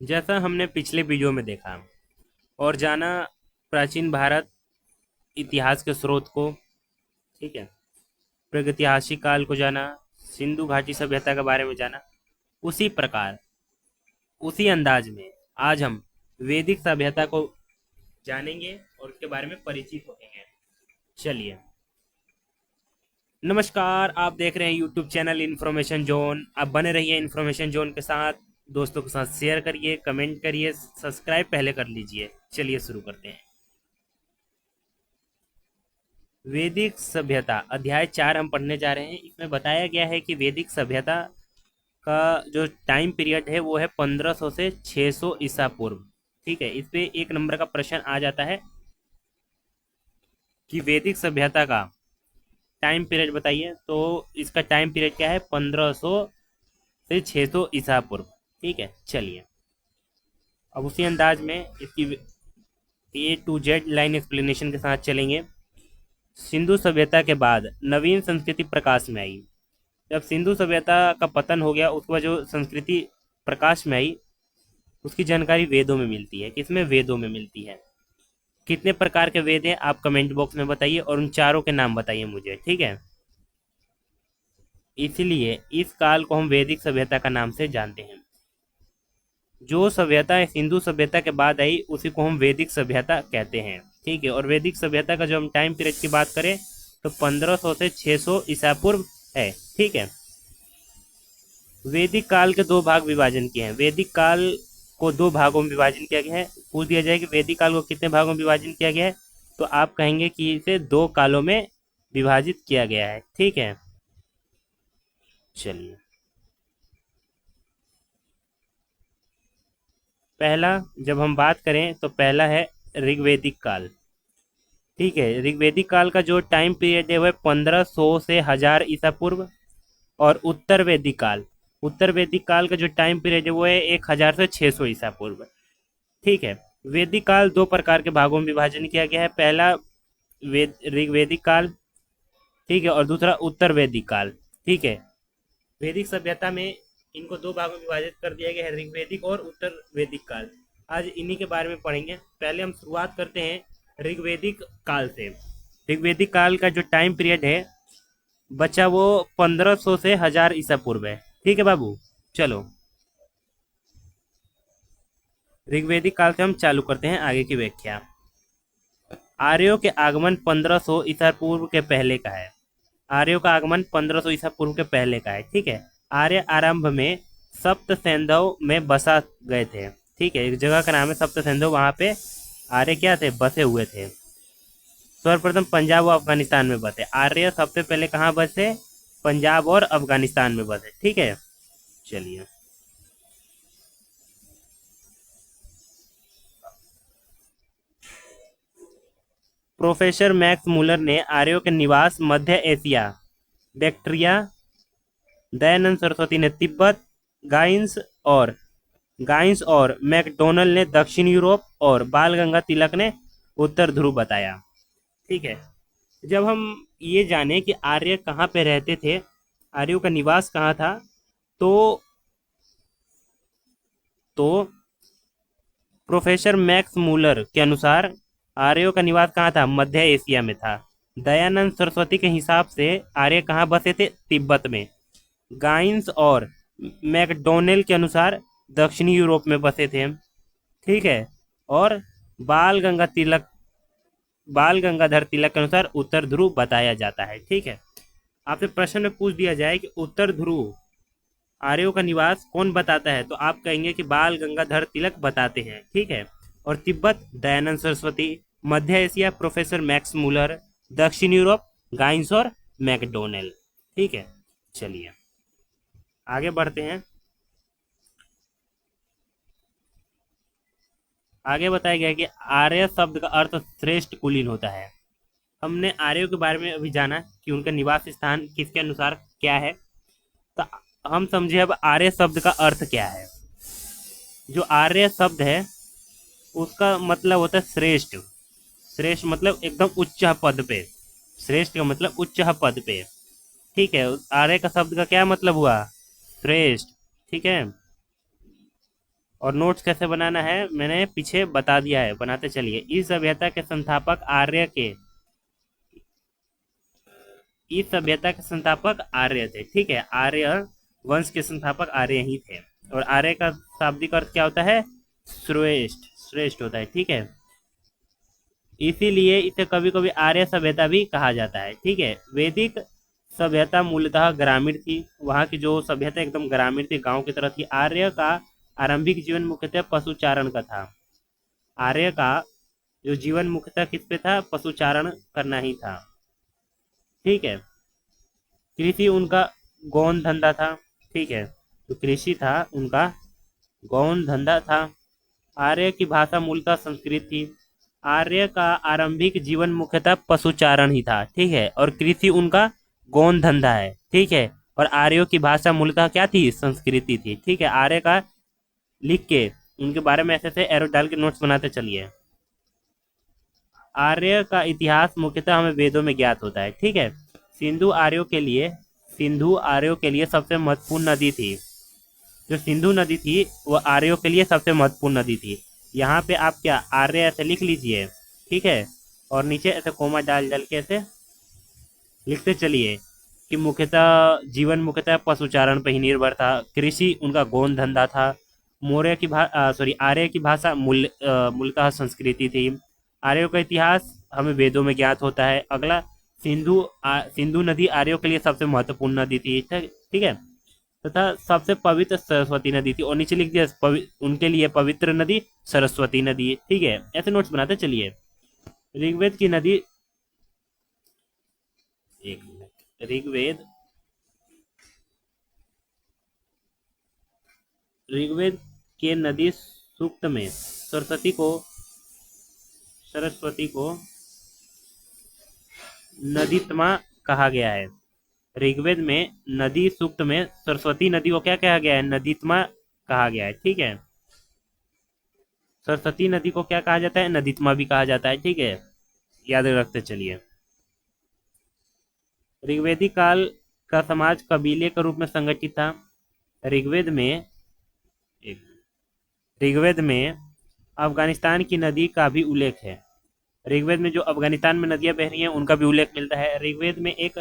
जैसा हमने पिछले वीडियो में देखा और जाना प्राचीन भारत इतिहास के स्रोत को। ठीक है। प्रागैतिहासिक काल को जाना, सिंधु घाटी सभ्यता के बारे में जाना। उसी प्रकार, उसी अंदाज में आज हम वैदिक सभ्यता को जानेंगे और उसके बारे में परिचित होंगे। चलिए। नमस्कार, आप देख रहे हैं यूट्यूब चैनल इन्फॉर्मेशन जोन। आप बने रहिए इन्फॉर्मेशन जोन के साथ। दोस्तों के साथ शेयर करिए, कमेंट करिए, सब्सक्राइब पहले कर लीजिए। चलिए शुरू करते हैं। वैदिक सभ्यता अध्याय 4 हम पढ़ने जा रहे हैं। इसमें बताया गया है कि वैदिक सभ्यता का जो टाइम पीरियड है वो है 1500 से 600 ईसा पूर्व। ठीक है। इस पे एक नंबर का प्रश्न आ जाता है कि वैदिक सभ्यता का टाइम पीरियड बताइए। तो इसका टाइम पीरियड क्या है? 1500 से 600 ईसा पूर्व। ठीक है। चलिए, अब उसी अंदाज में इसकी A to Z line explanation के साथ चलेंगे। सिंधु सभ्यता के बाद नवीन संस्कृति प्रकाश में आई। जब सिंधु सभ्यता का पतन हो गया, उसके बाद जो संस्कृति प्रकाश में आई उसकी जानकारी वेदों में मिलती है। किसमें? वेदों में मिलती है। कितने प्रकार के वेद हैं आप कमेंट बॉक्स में बताइए और उन चारों के नाम बताइए मुझे। ठीक है। इसलिए इस काल को हम वैदिक सभ्यता का नाम से जानते हैं। जो सभ्यता सिंधु सभ्यता के बाद आई उसी को हम वैदिक सभ्यता कहते हैं। ठीक है। और वैदिक सभ्यता का जो हम टाइम पीरियड की बात करें तो 1500 से 600 ईसा पूर्व है। ठीक है। वैदिक काल के दो भाग विभाजन किए हैं। वैदिक काल को दो भागों में विभाजन किया गया है। पूछ दिया जाए कि वैदिक काल को कितने भागों में विभाजन किया गया है, तो आप कहेंगे कि इसे दो कालों में विभाजित किया गया है। ठीक है। चलिए, पहला जब हम बात करें तो पहला है ऋग्वैदिक काल। ठीक है। ऋग्वैदिक काल का जो टाइम पीरियड है वह 1500 से 1000 ईसा पूर्व। और उत्तर वैदिक काल का जो टाइम पीरियड है वो है 1000 से 600 ईसा पूर्व। ठीक है। वैदिक काल दो प्रकार के भागों में विभाजन किया गया है। पहला ऋग्वैदिक काल, ठीक है, और दूसरा उत्तर वैदिक काल। ठीक है। वैदिक सभ्यता में इनको दो भागों में विभाजित कर दिया गया है, ऋग्वैदिक और उत्तर वैदिक काल। आज इन्हीं के बारे में पढ़ेंगे। पहले हम शुरुआत करते हैं ऋग्वैदिक काल से। ऋग्वैदिक काल का जो टाइम पीरियड है बच्चा वो 1500 से 1000 ईसा पूर्व है। ठीक है बाबू। चलो, ऋग्वैदिक काल से हम चालू करते हैं आगे की व्याख्या। आर्यों के आगमन 1500 ईसा पूर्व के पहले का है। आर्यों का आगमन 1500 ईसा पूर्व के पहले का है। ठीक है। आर्य आरंभ में सप्त सैंधव में बसा गए थे। ठीक है। एक जगह का नाम है सप्त सैंधव, वहां पे आर्य क्या थे? बसे हुए थे। सर्वप्रथम पंजाब और अफगानिस्तान में बसे। आर्य सबसे पहले कहाँ बसे? पंजाब और अफगानिस्तान में बसे। ठीक है। चलिए, प्रोफेसर मैक्स मूलर ने आर्यों के निवास मध्य एशिया, बैक्ट्रिया, दयानंद सरस्वती ने तिब्बत, गाइंस और मैकडोनल ने दक्षिण यूरोप और बाल गंगा तिलक ने उत्तर ध्रुव बताया। ठीक है। जब हम ये जाने कि आर्य कहाँ पे रहते थे, आर्यों का निवास कहाँ था, तो तो प्रोफेसर मैक्स मूलर के अनुसार आर्यों का निवास कहाँ था? मध्य एशिया में था। दयानंद सरस्वती के हिसाब से आर्य कहाँ बसे थे? तिब्बत में। गाइंस और मैकडोनेल के अनुसार दक्षिणी यूरोप में बसे थे। ठीक है। और बाल गंगा तिलक बाल गंगाधर तिलक के अनुसार उत्तर ध्रुव बताया जाता है। ठीक है। आपसे प्रश्न में पूछ दिया जाए कि उत्तर ध्रुव आर्यों का निवास कौन बताता है, तो आप कहेंगे कि बाल गंगाधर तिलक बताते हैं। ठीक है। और तिब्बत दयानंद सरस्वती, मध्य एशिया प्रोफेसर मैक्स मूलर, दक्षिण यूरोप गाइंस और मैकडोनेल। ठीक है। चलिए आगे बढ़ते हैं। आगे बताया गया कि आर्य शब्द का अर्थ श्रेष्ठ कुलीन होता है। हमने आर्यों के बारे में अभी जाना कि उनका निवास स्थान किसके अनुसार क्या है। तो हम समझे अब आर्य शब्द का अर्थ क्या है। जो आर्य शब्द है उसका मतलब होता है श्रेष्ठ। श्रेष्ठ मतलब एकदम उच्च पद पे। श्रेष्ठ का मतलब उच्च पद पे। ठीक है। आर्य का शब्द का क्या मतलब हुआ? श्रेष्ठ। ठीक है। और नोट्स कैसे बनाना है मैंने पीछे बता दिया है, बनाते चलिए। इस सभ्यता के संस्थापक आर्य के इस सभ्यता के संस्थापक आर्य थे, ठीक है। आर्य वंश के संस्थापक आर्य ही थे। और आर्य का शाब्दिक अर्थ क्या होता है? श्रेष्ठ, श्रेष्ठ होता है, ठीक है। इसीलिए इसे कभी कभी आर्य सभ्यता भी कहा जाता है, ठीक है। वैदिक सभ्यता मूलतः ग्रामीण थी, वहाँ की जो सभ्यता एकदम ग्रामीण थी, गांव की तरह थी। आर्य का आरंभिक जीवन मुख्यतः पशुचारण का था। आर्य का जो जीवन मुख्यतः किस पे था? पशुचारण करना ही था, ठीक है। कृषि उनका गौण धंधा था, ठीक है। जो कृषि था उनका गौण धंधा था। आर्य की भाषा मूलतः संस्कृत थी। आर्य का आरंभिक जीवन मुख्यतः पशुचारण ही था, ठीक है। और कृषि उनका गौण धंधा है, ठीक है। और आर्यों की भाषा मूलतः क्या थी? संस्कृति थी, ठीक है। आर्य का लिख के उनके बारे में ऐसे ऐसे एरो डाल के नोट्स बनाते चलिए। आर्य का इतिहास मुख्यतः हमें वेदों में ज्ञात होता है, ठीक है। सिंधु आर्यों के लिए सबसे महत्वपूर्ण नदी थी। जो सिंधु नदी थी वो आर्यों के लिए सबसे महत्वपूर्ण नदी थी। यहाँ पे आप क्या आर्य ऐसे लिख लीजिए, ठीक है। और नीचे ऐसे कोमा डाल डाल के ऐसे लिखते चलिए कि मुख्यतः पशुचारण पर ही निर्भर था। कृषि उनका गौण धंधा था। आर्य की भाषा मूलतः संस्कृति थी। आर्यों का इतिहास हमें वेदों में ज्ञात होता है। अगला, सिंधु नदी आर्यों के लिए सबसे महत्वपूर्ण नदी थी, ठीक है। तथा सबसे पवित्र सरस्वती नदी थी। और नीचे लिख दिया उनके लिए पवित्र नदी सरस्वती नदी, ठीक है। ऐसे नोट्स बनाते चलिए। ऋग्वेद की नदी, एक मिनट, ऋग्वेद के नदी सूक्त में सरस्वती को नदीत्मा कहा गया है। ऋग्वेद में नदी सूक्त में सरस्वती नदी को क्या कहा गया है? नदीत्मा कहा गया है, ठीक है। सरस्वती नदी को क्या कहा जाता है? नदीत्मा भी कहा जाता है, ठीक है। याद रखते चलिए। ऋग्वेदिक काल का समाज कबीले के रूप में संगठित था। ऋग्वेद में एक ऋग्वेद में अफगानिस्तान की नदी का भी उल्लेख है। ऋग्वेद में जो अफगानिस्तान में नदियां बह रही हैं उनका भी उल्लेख मिलता है। ऋग्वेद में एक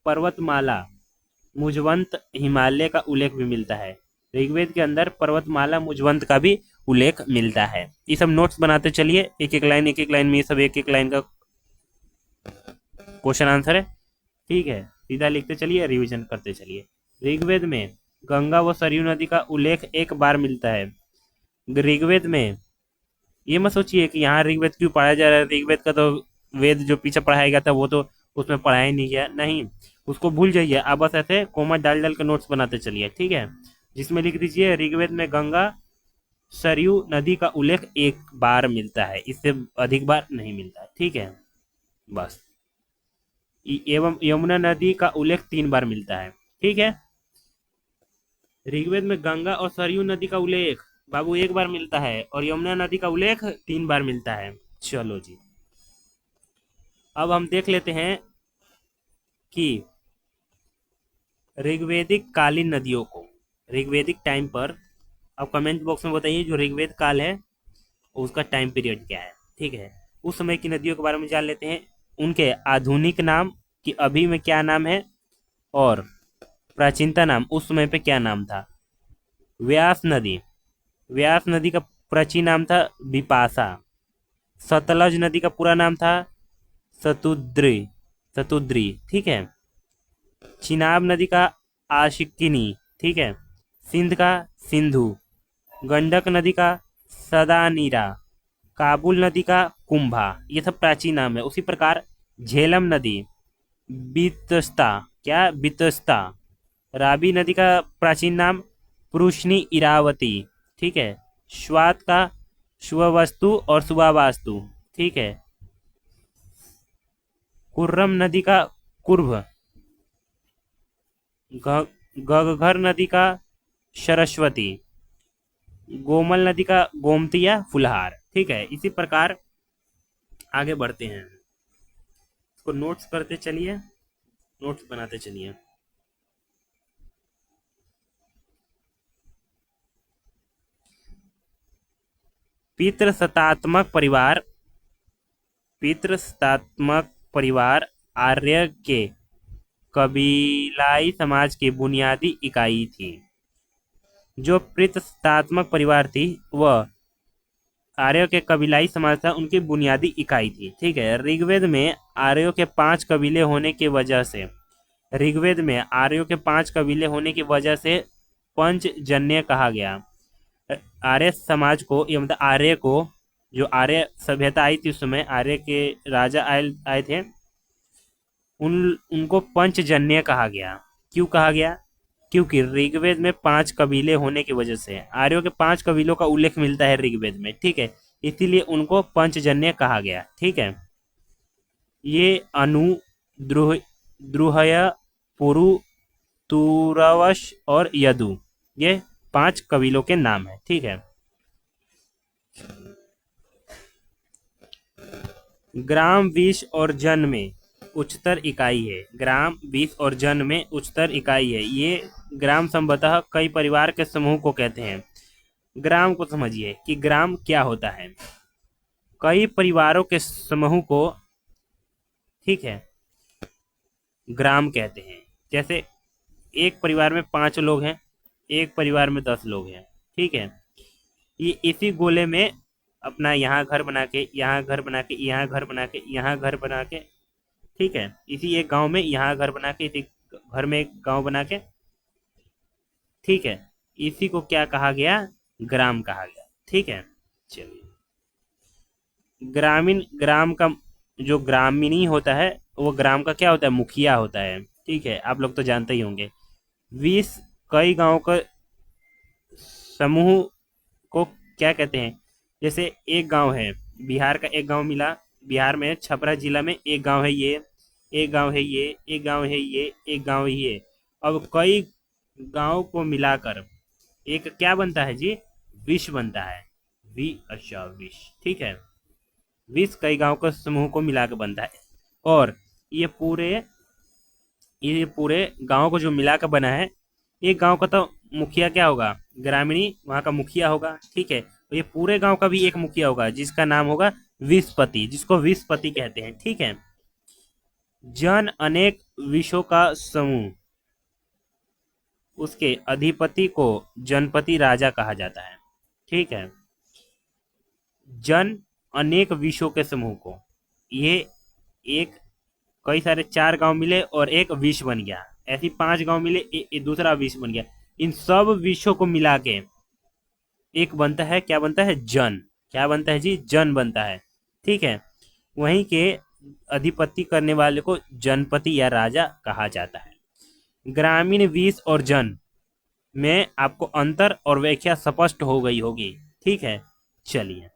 पर्वतमाला मुझवंत हिमालय का उल्लेख भी मिलता है। ऋग्वेद के अंदर पर्वतमाला मुझवंत का भी उल्लेख मिलता है। ये सब नोट्स बनाते चलिए, एक एक लाइन में, ये सब एक एक लाइन का क्वेश्चन आंसर है, ठीक है। सीधा लिखते चलिए, रिवीजन करते चलिए। ऋग्वेद में गंगा व सरयू नदी का उल्लेख एक बार मिलता है। ऋग्वेद में, ये मत सोचिए कि यहाँ ऋग्वेद क्यों पढ़ाया जा रहा है। ऋग्वेद का तो वेद जो पीछे पढ़ाया गया था वो तो उसमें पढ़ाया नहीं गया, नहीं, उसको भूल जाइए। आप बस ऐसे कोमा डाल डाल के नोट्स बनाते चलिए, ठीक है। जिसमें लिख दीजिए ऋग्वेद में गंगा सरयू नदी का उल्लेख एक बार मिलता है, इससे अधिक बार नहीं मिलता, ठीक है। बस, एवं यमुना नदी का उल्लेख 3 बार मिलता है, ठीक है। ऋग्वेद में गंगा और सरयू नदी का उल्लेख बाबू एक बार मिलता है और यमुना नदी का उल्लेख 3 बार मिलता है। चलो जी, अब हम देख लेते हैं कि ऋग्वेदिक कालीन नदियों को, ऋग्वेदिक टाइम पर, अब कमेंट बॉक्स में बताइए जो ऋग्वेद काल है उसका टाइम पीरियड क्या है, ठीक है। उस समय की नदियों के बारे में जान लेते हैं। उनके आधुनिक नाम कि अभी में क्या नाम है, और प्राचीनता नाम उस समय पे क्या नाम था। व्यास नदी का प्राचीन नाम था बिपाशा। सतलज नदी का पूरा नाम था सतुद्री सतुद्री, ठीक है। चिनाब नदी का आशिकिनी, ठीक है। सिंध का सिंधु। गंडक नदी का सदानीरा। काबुल नदी का कुंभा। ये सब प्राचीन नाम है। उसी प्रकार झेलम नदी बीतस्ता, क्या बीतस्ता। राबी नदी का प्राचीन नाम पुरुषनी इरावती, ठीक है। स्वात का शुभवस्तु और शुभावास्तु, ठीक है। कुर्रम नदी का कुर्भ। गगघर नदी का सरस्वती। गोमल नदी का गोमती या फुलहार, ठीक है। इसी प्रकार आगे बढ़ते हैं, इसको नोट्स करते चलिए, नोट्स बनाते चलिए। पितृसत्तात्मक परिवार, पितृसत्तात्मक परिवार आर्य के कबीलाई समाज की बुनियादी इकाई थी। जो पितृसत्तात्मक परिवार थी वह आर्यों के कबीलाई समाज था, उनकी बुनियादी इकाई थी। ठीक है, ऋग्वेद में आर्यों के 5 कबीले होने की वजह से, ऋग्वेद में आर्यों के 5 कबीले होने की वजह से पंचजन्य कहा गया। आर्य समाज को, ये मतलब आर्य को, जो आर्य सभ्यता आई थी उस समय आर्य के राजा आए थे, उनको पंचजन्य कहा गया। क्यों कहा गया? क्योंकि ऋग्वेद में 5 कबीले होने की वजह से, आर्यों के 5 कबीलों का उल्लेख मिलता है ऋग्वेद में। ठीक है, इसीलिए उनको पंचजन्य कहा गया। ठीक है, ये अनु, द्रुहय, पुरु, तुरवश और यदु, ये 5 कबीलों के नाम है। ठीक है, ग्राम, विश और जन में उच्चतर इकाई है। ग्राम, विश और जन में उच्चतर इकाई है। ये ग्राम संभवतः कई परिवार के समूह को कहते हैं। ग्राम को समझिए कि ग्राम क्या होता है। कई परिवारों के समूह को, ठीक है, ग्राम कहते हैं। जैसे एक परिवार में 5 लोग हैं, एक परिवार में 10 लोग हैं। ठीक है, ये इसी गोले में अपना यहाँ घर बना के, यहाँ घर बना के, यहाँ घर बना के, यहाँ घर बना के, ठीक है, इसी एक गांव में यहाँ घर बना के, इसी घर में एक गांव बना के, ठीक है, इसी को क्या कहा गया? ग्राम कहा गया। ठीक है, चलिए, ग्रामीण, ग्राम का जो ग्रामीणी होता है वो ग्राम का क्या होता है? मुखिया होता है। ठीक है, आप लोग तो जानते ही होंगे। 20 कई गांव का समूह को क्या कहते हैं? जैसे एक गांव है, बिहार का एक गांव मिला, बिहार में छपरा जिला में एक गांव है ये, एक गांव है ये, एक गांव है ये, एक गांव है ये। अब कई गांव को मिलाकर एक क्या बनता है जी? विश्व बनता है। अच्छा, विश्व। ठीक है, विश्व कई गांव का समूह को मिलाकर बनता है। और ये पूरे गांव को जो मिलाकर बना है, एक गांव का तो मुखिया क्या होगा? ग्रामीणी, वहाँ का मुखिया होगा। ठीक है, तो ये पूरे गांव का भी एक मुखिया होगा जिसका नाम होगा विश्वपति, जिसको विश्वपति कहते हैं। ठीक है, जन अनेक विषयों का समूह, उसके अधिपति को जनपति राजा कहा जाता है। ठीक है, जन अनेक विषयों के समूह को, ये एक कई सारे 4 गांव मिले और एक विष बन गया, ऐसी 5 गांव मिले, दूसरा विष बन गया। इन सब विषयों को मिला के एक बनता है, क्या बनता है? जन। क्या बनता है जी? जन बनता है। ठीक है, वहीं के अधिपति करने वाले को जनपति या राजा कहा जाता है। ग्रामीण, विष और जन में आपको अंतर और व्याख्या स्पष्ट हो गई होगी। ठीक है, चलिए,